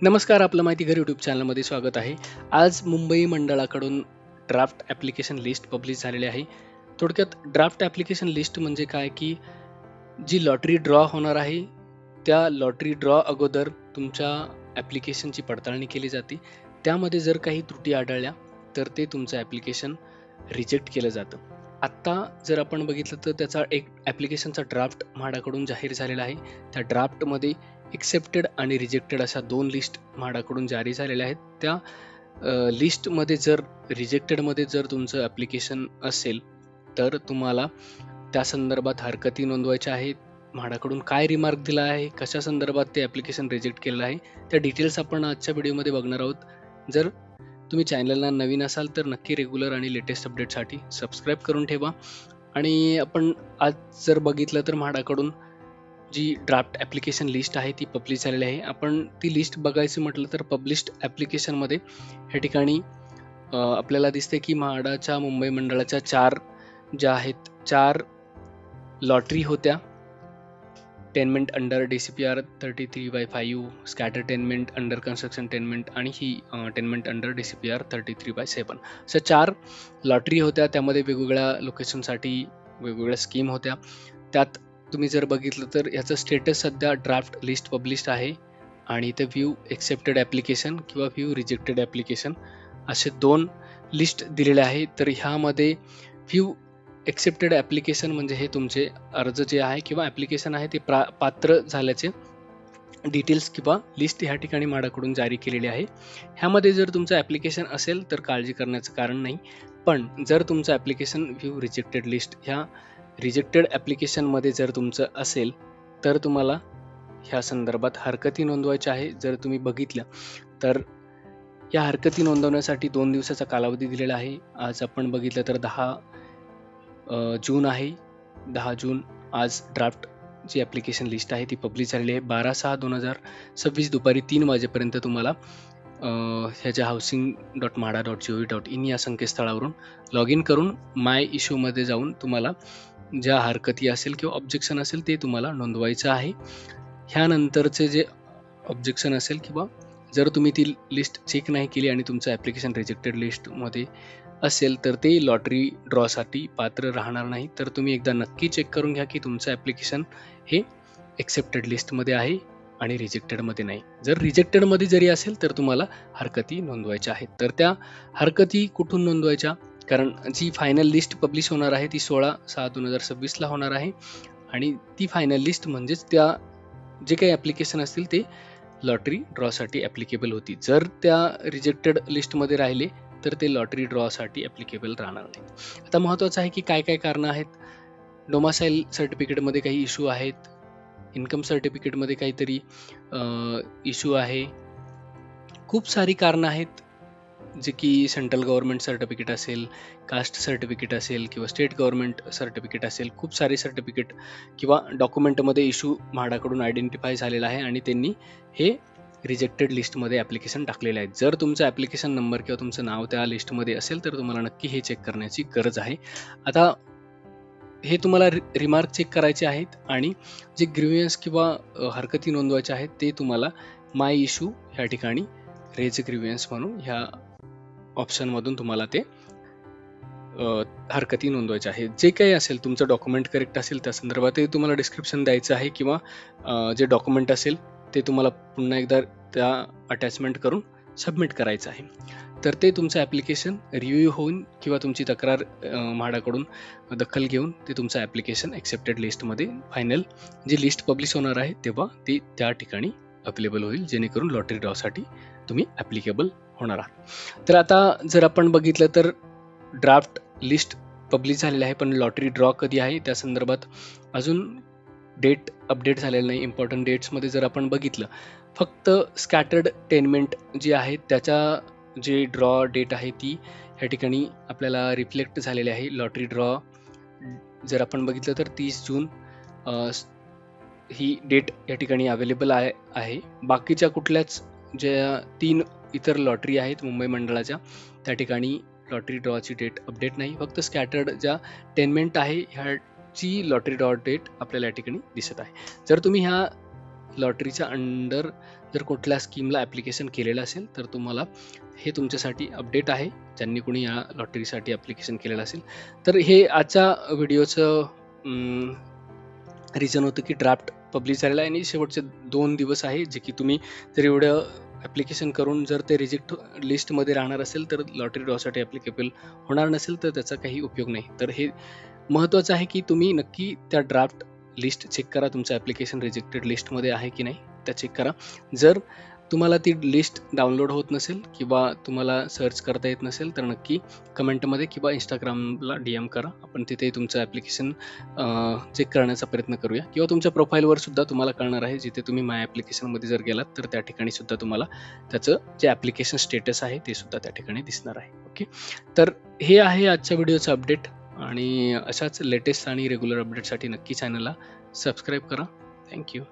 नमस्कार, आपलं माहिती घर यूट्यूब चॅनलमध्ये स्वागत आहे. आज मुंबई मंडळाकडून ड्राफ्ट ॲप्लिकेशन लिस्ट पब्लिश झालेली आहे. थोडक्यात ड्राफ्ट ॲप्लिकेशन लिस्ट म्हणजे काय, की जी लॉटरी ड्रॉ होणार आहे, त्या लॉटरी ड्रॉ अगोदर तुमच्या ॲप्लिकेशनची पडताळणी केली जाते. त्यामध्ये जर काही त्रुटी आढळल्या, तर ते तुमचं ॲप्लिकेशन रिजेक्ट केलं जातं. आत्ता जर आपण बघितलं तर त्याचा एक ॲप्लिकेशनचा ड्राफ्ट म्हाडाकडून जाहीर झालेला आहे. त्या ड्राफ्टमध्ये एक्सेप्टेड आणि रिजेक्टेड अशा 2 लिस्ट म्हाडाकडून जारी झालेल्या आहेत. त्या लिस्टमध्ये जर रिजेक्टेडमध्ये जर तुमचं ॲप्लिकेशन असेल, तर तुम्हाला त्या संदर्भात हरकती नोंदवायच्या आहेत. म्हाडाकडून काय रिमार्क दिला आहे, कशा संदर्भात ते ॲप्लिकेशन रिजेक्ट केलेलं आहे, त्या डिटेल्स आपण आजच्या व्हिडिओमध्ये बघणार आहोत. जर तुम्ही चॅनलला नवीन असाल तर नक्की रेग्युलर आणि लेटेस्ट अपडेटसाठी सबस्क्राईब करून ठेवा. आणि आपण आज जर बघितलं तर म्हाडाकडून जी ड्राफ्ट ॲप्लिकेशन लिस्ट आहे ती पब्लिश झालेली आहे. आपण ती लिस्ट बघायचं म्हटलं तर पब्लिश्ड ॲप्लिकेशनमध्ये ह्या ठिकाणी आपल्याला दिसते की म्हाडाच्या मुंबई मंडळाच्या 4 ज्या आहेत 4 लॉटरी होत्या. टेनमेंट under DCPR 33/5, scatter टेनमेंट under construction टेनमेंट आणि ही टेनमेंट अंडर DCPR 33/7 अशा 4 लॉटरी होत्या. त्यामध्ये वेगवेगळ्या लोकेशनसाठी वेगवेगळ्या स्कीम होत्या. त्यात तुम्ही जर बघितलं तर ह्याचं स्टेटस सध्या ड्राफ्ट लिस्ट पब्लिश्ड आहे आणि इथे व्ह्यू एक्सेप्टेड ॲप्लिकेशन किंवा व्ह्यू रिजेक्टेड ॲप्लिकेशन असे 2 लिस्ट दिलेले आहे. तर ह्यामध्ये व्ह्यू एक्सेप्टेड ॲप्लिकेशन म्हणजे हे तुमचे अर्ज जे आहे किंवा ॲप्लिकेशन आहे ते पात्र झाल्याचे डिटेल्स किंवा लिस्ट ह्या ठिकाणी म्हाडाकडून जारी केलेली आहे. ह्यामध्ये जर तुमचं ॲप्लिकेशन असेल तर काळजी करण्याचं कारण नाही. पण जर तुमचं ॲप्लिकेशन व्ह्यू रिजेक्टेड लिस्ट ह्या रिजेक्टेड ॲप्लिकेशनमध्ये जर तुमचं असेल तर तुम्हाला ह्या संदर्भात हरकती नोंदवायच्या आहे. जर तुम्ही बघितलं तर या हरकती नोंदवण्यासाठी 2 दिवसाचा कालावधी दिलेला आहे. आज आपण बघितलं तर 10 जून आहे. 10 जून आज ड्राफ्ट जी ॲप्लिकेशन लिस्ट आहे ती पब्लिश झालेली आहे. 12/6/2026 दुपारी 3 वाजेपर्यंत तुम्हाला ह्याच्या housing.mahada.gov.in या संकेतस्थळावरून लॉग इन करून माय इश्यूमध्ये जाऊन तुम्हाला ज्या हरकती असेल किंवा ऑब्जेक्शन असेल ते तुम्हाला नोंदवायचं आहे. ह्यानंतरचे जे ऑब्जेक्शन असेल किंवा जर तुम्ही ती लिस्ट चेक नाही केली आणि तुमचं ॲप्लिकेशन रिजेक्टेड लिस्टमध्ये असेल तर ते लॉटरी ड्रॉसाठी पात्र राहणार नाही. तर तुम्ही एकदा नक्की चेक करून घ्या की तुमचं ॲप्लिकेशन हे एक्सेप्टेड लिस्टमध्ये आहे आणि रिजेक्टेडमध्ये नाही. जर रिजेक्टेडमध्ये जरी असेल तर तुम्हाला हरकती नोंदवायच्या आहेत. तर त्या हरकती कुठून नोंदवायच्या? कारण जी फायनल लिस्ट पब्लिश होणार आहे ती 16/6/2026 होणार आहे आणि ती फायनल लिस्ट म्हणजेच त्या जे काही ॲप्लिकेशन असतील ते लॉटरी ड्रॉसाठी ॲप्लिकेबल होती. जर त्या रिजेक्टेड लिस्टमध्ये राहिले तर ते लॉटरी ड्रॉसाठी ॲप्लिकेबल राहणार नाही. आता महत्त्वाचं आहे की काय काय कारणं आहेत. डोमासाईल सर्टिफिकेटमध्ये काही इश्यू आहेत, इन्कम सर्टिफिकेटमध्ये काहीतरी इश्यू आहे. खूप सारी कारणं आहेत जे की सेंट्रल गव्हर्नमेंट सर्टिफिकेट असेल, कास्ट सर्टिफिकेट असेल किंवा स्टेट गव्हर्नमेंट सर्टिफिकेट असेल. खूप सारे सर्टिफिकेट किंवा डॉक्युमेंटमध्ये इश्यू म्हाडाकडून आयडेंटिफाय झालेला आहे आणि त्यांनी हे रिजेक्टेड लिस्टमध्ये ॲप्लिकेशन टाकलेले आहेत. जर तुमचा ॲप्लिकेशन नंबर किंवा तुमचं नाव त्या लिस्टमध्ये असेल तर तुम्हाला नक्की हे चेक करण्याची गरज आहे. आता हे तुम्हाला रिमार्क चेक करायचे आहेत आणि जे ग्रीव्हन्स किंवा हरकती नोंदवायचे आहेत ते तुम्हाला माय इश्यू ह्या ठिकाणी रेज ग्रीव्हन्स म्हणून ह्या ऑप्शनमधून तुम्हाला ते हरकती नोंदवायच्या आहेत. जे काही असेल तुमचं डॉक्युमेंट करेक्ट असेल त्या संदर्भात ते तुम्हाला डिस्क्रिप्शन द्यायचं आहे किंवा जे डॉक्युमेंट असेल ते तुम्हाला पुन्हा एकदा त्या अटॅचमेंट करून सबमिट करायचं आहे. तर ते तुमचं ॲप्लिकेशन रिव्ह्यू होऊन किंवा तुमची तक्रार म्हाडाकडून दखल घेऊन ते तुमचं ॲप्लिकेशन एक्सेप्टेड लिस्टमध्ये फायनल जी लिस्ट पब्लिश होणार आहे तेव्हा ती त्या ठिकाणी अवेलेबल होईल, जेणेकरून लॉटरी ड्रॉसाठी तुम्ही ॲप्लिकेबल होणार आहात. तर आता जर आपण बघितलं तर ड्राफ्ट लिस्ट पब्लिश झालेली आहे, पण लॉटरी ड्रॉ कधी आहे त्या संदर्भात अजून डेट अपडेट झालेलं नाही. इम्पॉर्टंट डेट्समध्ये जर आपण बघितलं फक्त स्कॅटर्ड टेनमेंट जी आहे त्याच्या जे ड्रॉ डेट आहे ती ह्या ठिकाणी आपल्याला रिफ्लेक्ट झालेली आहे. लॉटरी ड्रॉ जर आपण बघितलं तर 30 जून ही डेट या ठिकाणी अवेलेबल आहे. बाकीच्या कुठल्याच ज्या 3 इतर लॉटरी आहेत मुंबई मंडळाच्या त्या ठिकाणी लॉटरी ड्रॉची डेट अपडेट नाही. फक्त स्कॅटर्ड ज्या टेनमेंट आहे ह्याची लॉटरी ड्रॉ डेट आपल्याला या ठिकाणी दिसत आहे. जर तुम्ही ह्या लॉटरीच्या अंडर जर कुठल्या स्कीमला ॲप्लिकेशन केलेलं असेल तर तुम्हाला हे तुमच्यासाठी अपडेट आहे, ज्यांनी कोणी या लॉटरीसाठी ॲप्लिकेशन केलेलं असेल. तर हे आजच्या व्हिडिओचं रिझन होतं की ड्राफ्ट पब्लिश झालेला आहे आणि शेवटचे 2 दिवस आहे, जे की तुम्ही जर एवढं ॲप्लिकेशन करून जर ते रिजेक्ट लिस्टमध्ये राहणार असेल, तर लॉटरी ड्रॉसाठी ॲप्लिकेबल होणार नसेल, तर त्याचा काही उपयोग नाही. तर हे महत्त्वाचं आहे की तुम्ही नक्की त्या ड्राफ्ट लिस्ट चेक करा, तुमचं ॲप्लिकेशन रिजेक्टेड लिस्टमध्ये आहे की नाही, त्या चेक करा. जर तुम्हाला ती लिस्ट डाउनलोड होत नसेल किंवा तुम्हाला सर्च करता येत नसेल, तर नक्की कमेंटमध्ये किंवा Instagramला DM करा. आपण तिथे तुमचं ॲप्लिकेशन चेक करण्याचा प्रयत्न करूया किंवा तुमच्या प्रोफाईलवर सुद्धा तुम्हाला कळणार आहे. जिथे तुम्ही माय ॲप्लिकेशनमध्ये जर गेलात, तर त्या ठिकाणी सुद्धा तुम्हाला त्याचं जे ॲप्लिकेशन स्टेटस आहे, ते सुद्धा त्या ठिकाणी दिसणार आहे. ओके. तर हे आहे आजच्या व्हिडिओचं अपडेट आणि अशाच लेटेस्ट आणि रेग्युलर अपडेटसाठी नक्की चॅनलला सबस्क्राईब करा. Thank you.